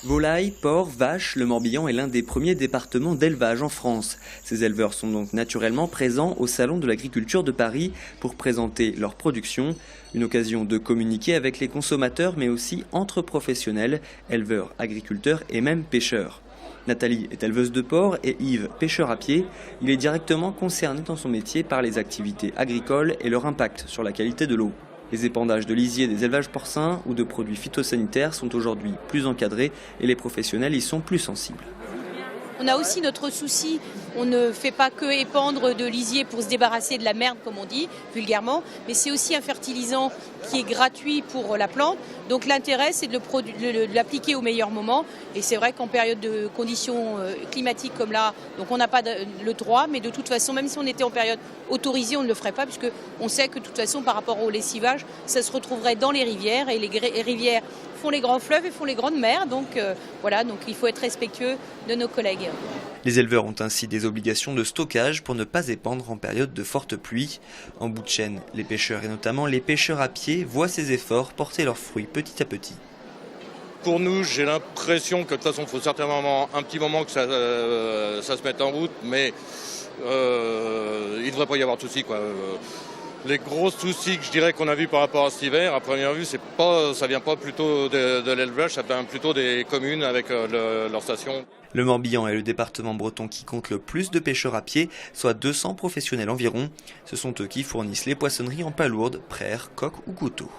Volailles, porcs, vaches, le Morbihan est l'un des premiers départements d'élevage en France. Ces éleveurs sont donc naturellement présents au Salon de l'agriculture de Paris pour présenter leur production. Une occasion de communiquer avec les consommateurs mais aussi entre professionnels, éleveurs, agriculteurs et même pêcheurs. Nathalie est éleveuse de porcs et Yves, pêcheur à pied. Il est directement concerné dans son métier par les activités agricoles et leur impact sur la qualité de l'eau. Les épandages de lisier des élevages porcins ou de produits phytosanitaires sont aujourd'hui plus encadrés et les professionnels y sont plus sensibles. On a aussi notre souci, on ne fait pas que épandre de lisier pour se débarrasser de la merde, comme on dit vulgairement, mais c'est aussi un fertilisant qui est gratuit pour la plante. Donc l'intérêt, c'est de l'appliquer au meilleur moment. Et c'est vrai qu'en période de conditions climatiques comme là, donc on n'a pas le droit, mais de toute façon, même si on était en période autorisée, on ne le ferait pas, puisque on sait que de toute façon, par rapport au lessivage, ça se retrouverait dans les rivières, et les rivières font les grands fleuves et font les grandes mers. Donc voilà, donc il faut être respectueux de nos collègues. Les éleveurs ont ainsi des obligations de stockage pour ne pas épandre en période de forte pluie. En bout de chaîne, les pêcheurs et notamment les pêcheurs à pied voient ces efforts porter leurs fruits petit à petit. Pour nous, j'ai l'impression que de toute façon, il faut certainement un petit moment que ça se mette en route, mais il ne devrait pas y avoir de soucis, quoi. Les gros soucis que je dirais qu'on a vus par rapport à cet hiver, à première vue, ça vient pas plutôt de l'élevage, ça vient plutôt des communes avec leurs stations. Le Morbihan est le département breton qui compte le plus de pêcheurs à pied, soit 200 professionnels environ. Ce sont eux qui fournissent les poissonneries en palourdes, praires, coques ou couteaux.